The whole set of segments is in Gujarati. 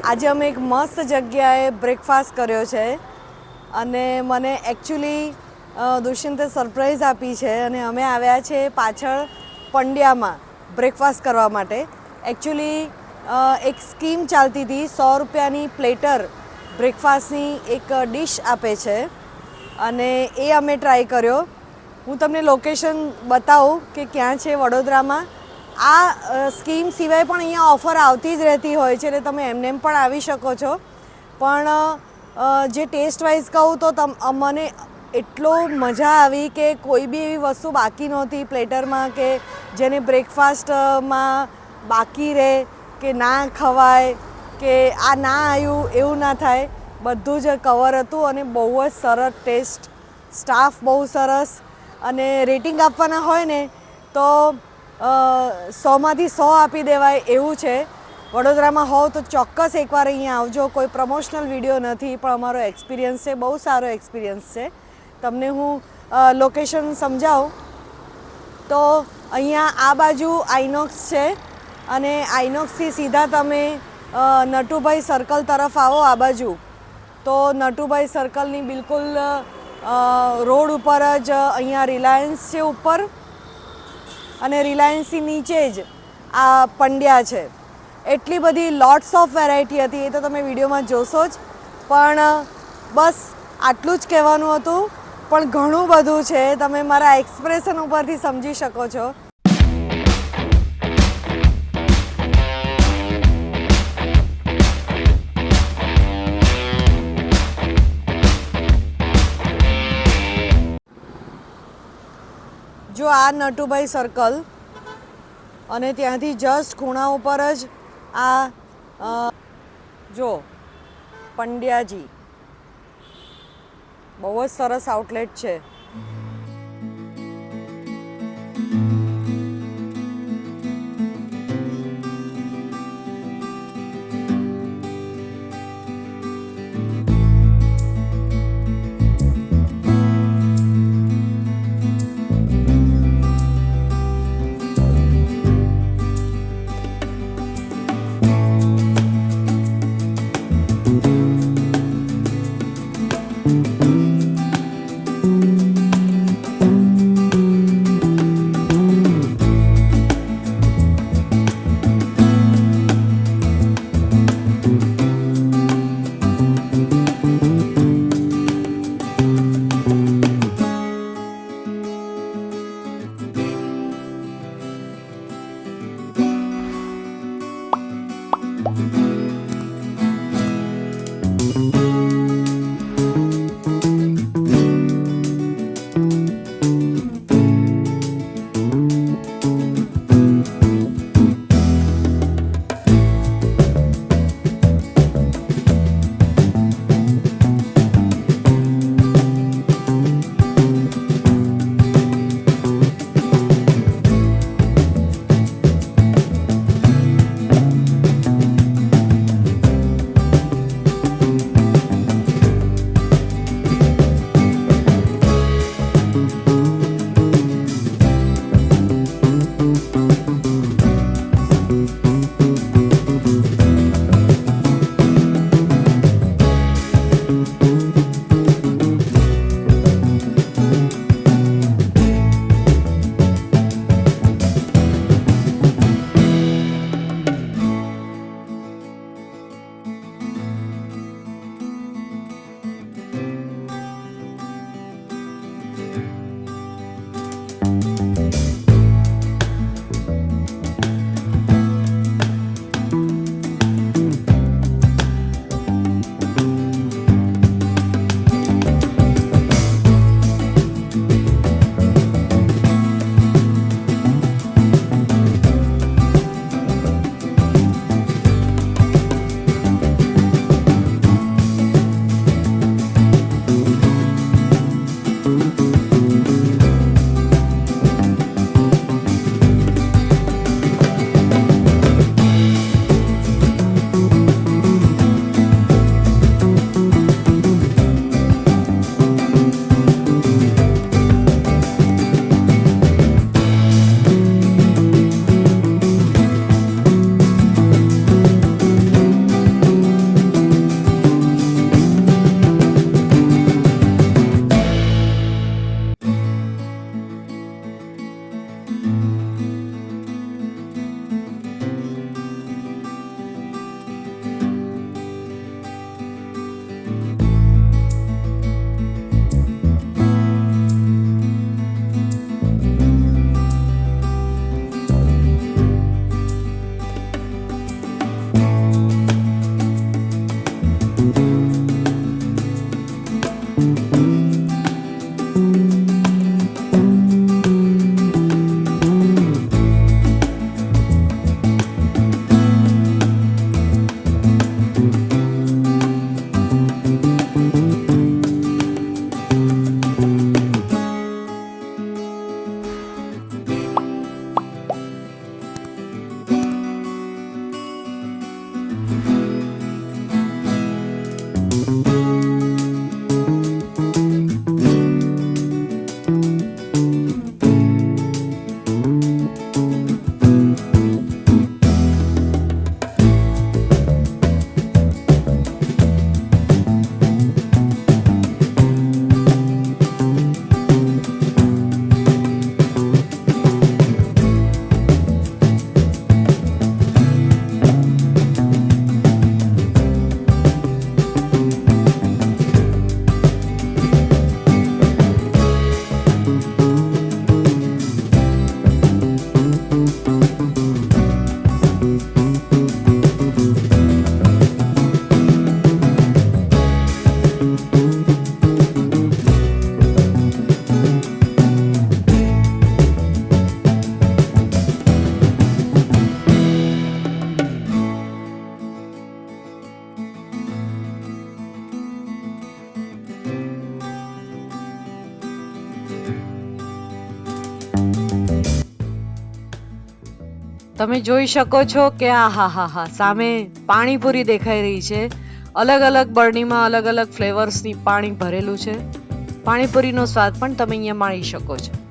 આજે અમે એક મસ્ત જગ્યાએ બ્રેકફાસ્ટ કર્યો છે અને મને એકચ્યુઅલી દુષ્યંતે સરપ્રાઈઝ આપી છે અને અમે આવ્યા છે પાછળ પંડ્યામાં બ્રેકફાસ્ટ કરવા માટે. એકચ્યુઅલી એક સ્કીમ ચાલતી હતી, 100 રૂપિયાની પ્લેટર બ્રેકફાસ્ટની એક ડિશ આપે છે અને એ અમે ટ્રાય કર્યો. હું તમને લોકેશન બતાવું કે ક્યાં છે વડોદરામાં. આ સ્કીમ સિવાય પણ અહીંયા ઓફર આવતી જ રહેતી હોય છે, એટલે તમે એમને એમ પણ આવી શકો છો. પણ જે ટેસ્ટ વાઇઝ કહું તો મને એટલો મજા આવી કે કોઈ બી એવી વસ્તુ બાકી નહોતી પ્લેટરમાં કે જેને બ્રેકફાસ્ટમાં બાકી રહે કે ના ખવાય કે આ ના આવ્યું એવું ના થાય. બધું જ કવર હતું અને બહુ જ સરસ ટેસ્ટ, સ્ટાફ બહુ સરસ. અને રેટિંગ આપવાના હોય ને તો 100માંથી 100 આપી દેવાય એવું છે. વડોદરામાં હોવ તો ચોક્કસ એકવાર અહીંયા આવજો. કોઈ પ્રમોશનલ વિડીયો નથી, પણ અમારો એક્સપિરિયન્સ છે, બહુ સારો એક્સપિરિયન્સ છે. તમને હું લોકેશન સમજાવું તો અહીંયા આ બાજુ આઈનોક્સ છે અને આઈનોક્સથી સીધા તમે નટુભાઈ સર્કલ તરફ આવો આ બાજુ તો નટુભાઈ સર્કલની બિલકુલ રોડ ઉપર જ અહીંયા રિલાયન્સ છે ઉપર અને રિલાયન્સની નીચે જ આ પંડ્યા છે. એટલી બધી લોટ્સ ઓફ વેરાયટી હતી, એ તો તમે વિડીયોમાં જોશો જ. પણ બસ આટલું જ કહેવાનું હતું, પણ ઘણું બધું છે, તમે મારા એક્સપ્રેશન ઉપરથી સમજી શકો છો. જો આ નટુભાઈ સર્કલ અને ત્યાંથી જસ્ટ ખૂણા ઉપર જ આ જો પંડ્યાજી, બહુ જ સરસ આઉટલેટ છે. તમે જોઈ શકો છો કે હા સામે પાણીપુરી દેખાઈ રહી છે. અલગ અલગ બરણીમાં અલગ અલગ ફ્લેવર્સની પાણી ભરેલું છે. પાણીપુરીનો સ્વાદ પણ તમે અહીંયા માણી શકો છો.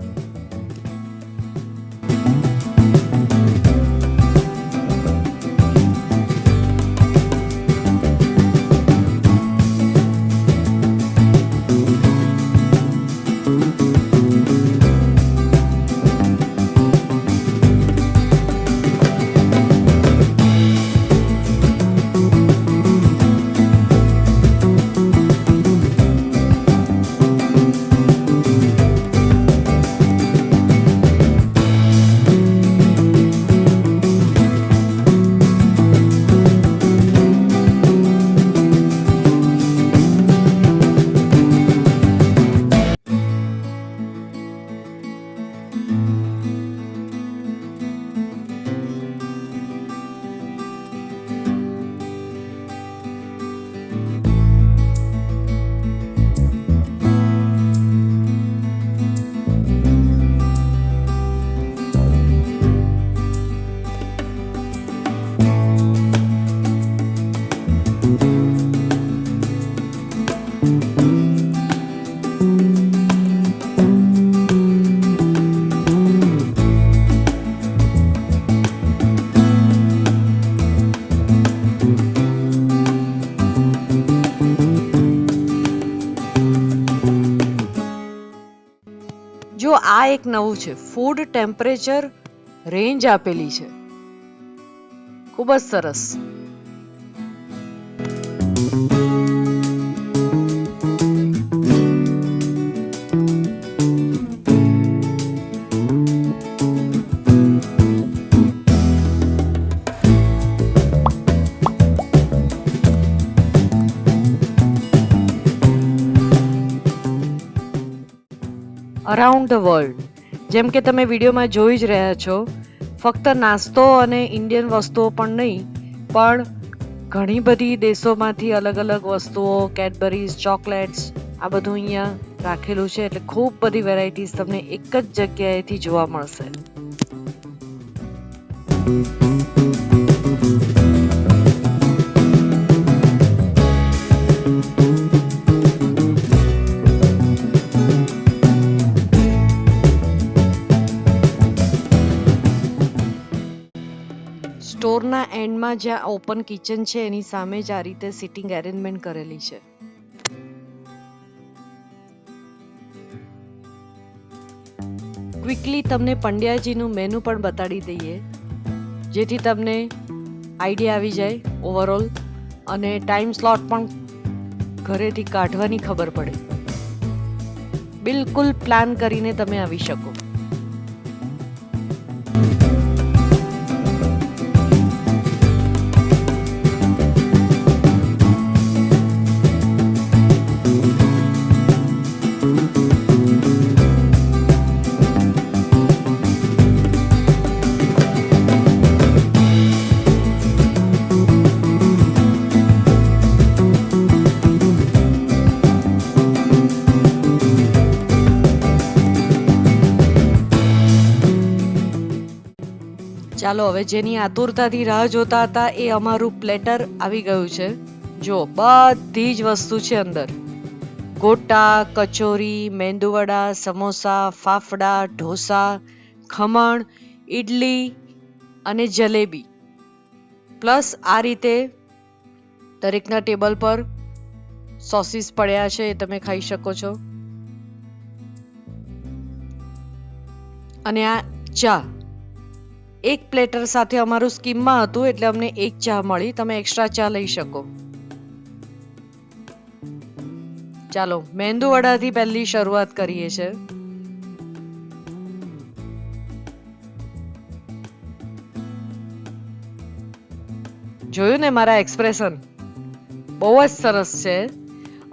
જો આ એક નવું છે, ફૂડ ટેમ્પરેચર રેન્જ આપેલી છે, ખૂબ જ સરસ. અરાઉન્ડ ધ વર્લ્ડ, જેમ કે તમે વિડીયોમાં જોઈ જ રહ્યા છો, ફક્ત નાસ્તો અને ઇન્ડિયન વસ્તુઓ પણ નહીં, પણ ઘણી બધી દેશોમાંથી અલગ અલગ વસ્તુઓ, કેડબરીઝ, ચોકલેટ્સ, આ બધું અહીંયા રાખેલું છે. એટલે ખૂબ બધી વેરાયટીઝ તમને એક જ જગ્યાએથી જોવા મળશે. સ્ટોરના એન્ડમાં જ્યાં ઓપન કિચન છે એની સામે જ આ રીતે સિટિંગ એરેન્જમેન્ટ કરેલી છે. ક્વિકલી તમને પંડ્યાજીનું મેનુ પણ બતાડી દઈએ, જેથી તમને આઈડિયા આવી જાય ઓવરઓલ, અને ટાઈમ સ્લોટ પણ ઘરેથી કાઢવાની ખબર પડે. બિલકુલ પ્લાન કરીને તમે આવી શકો. ચાલો હવે જેની આતુરતાથી રાહ જોતા હતા એ અમારું પ્લેટર આવી ગયું છે. જો બધી જ વસ્તુ છે અંદર. ગોટા, કચોરી, મેંદુવડા, સમોસા, ફાફડા, ઢોસા, ખમણ, ઈડલી અને જલેબી. પ્લસ આ રીતે દરેકના ટેબલ પર સોસીસ પડ્યા છે, એ તમે ખાઈ શકો છો. અને આ ચા એક પ્લેટર સાથે અમારું સ્કીમમાં હતું એટલે અમને એક ચા મળી. તમે એક્સ્ટ્રા ચા લઈ શકો. ચાલો મેંદુ વડાથી પહેલી શરૂઆત કરીએ છે. જોયું ને મારા એક્સપ્રેશન? બહુ જ સરસ છે.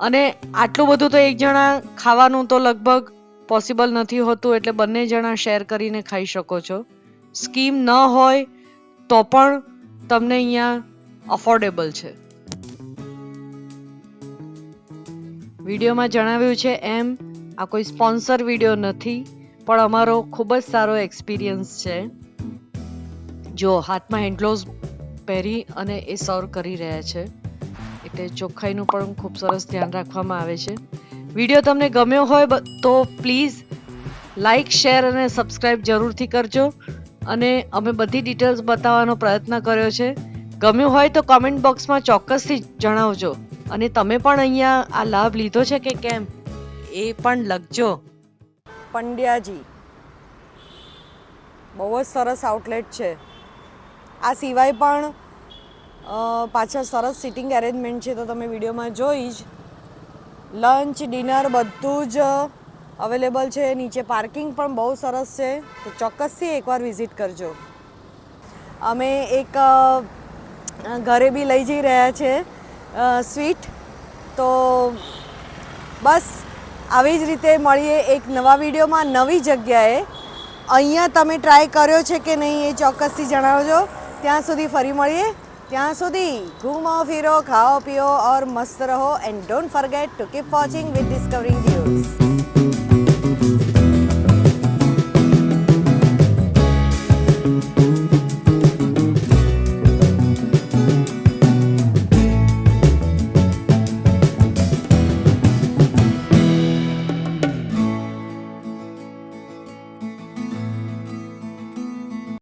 અને આટલું બધું તો એક જણા ખાવાનું તો લગભગ પોસિબલ નથી હોતું, એટલે બંને જણા શેર કરીને ખાઈ શકો છો. સ્કીમ ન હોય તો પણ તમને અહીંયા અફોર્ડેબલ છે. વિડીયોમાં જણાવ્યું છે એમ આ કોઈ સ્પોન્સર વિડીયો નથી, પણ અમારો ખૂબ જ સારો એક્સપિરિયન્સ છે. જો હાથમાં હેન્ડગ્લોવ્સ પહેરી અને એ સર્વ કરી રહ્યા છે, એટલે ચોખ્ખાઈનું પણ ખૂબ સરસ ધ્યાન રાખવામાં આવે છે. વિડીયો તમને ગમ્યો હોય તો પ્લીઝ લાઈક, શેર અને સબસ્ક્રાઈબ જરૂરથી કરજો. અને અમે બધી ડિટેલ્સ બતાવવાનો પ્રયત્ન કર્યો છે. ગમ્યું હોય તો કોમેન્ટ બોક્સમાં ચોક્કસથી જણાવજો. અને તમે પણ અહીંયા આ લાભ લીધો છે કે કેમ એ પણ લખજો. પંડ્યાજી બહુ જ સરસ આઉટલેટ છે. આ સિવાય પણ પાછળ સરસ સિટિંગ એરેન્જમેન્ટ છે, તો તમે વિડીયોમાં જોઈ જ. લંચ, ડિનર બધું જ અવેલેબલ છે. નીચે પાર્કિંગ પણ બહુ સરસ છે, તો ચોક્કસથી એકવાર વિઝિટ કરજો. અમે એક ઘરે બી લઈ જઈ રહ્યા છે સ્વીટ. તો બસ આવી જ રીતે મળીએ એક નવા વિડીયોમાં નવી જગ્યાએ. અહીંયા તમે ટ્રાય કર્યો છે કે નહીં એ ચોક્કસથી જણાવજો. ત્યાં સુધી ફરી મળીએ. ત્યાં સુધી ઘૂમો ફિરો, ખાઓ પીઓ ઓર મસ્ત રહો. And don't forget to keep watching with discovering જીઓસ.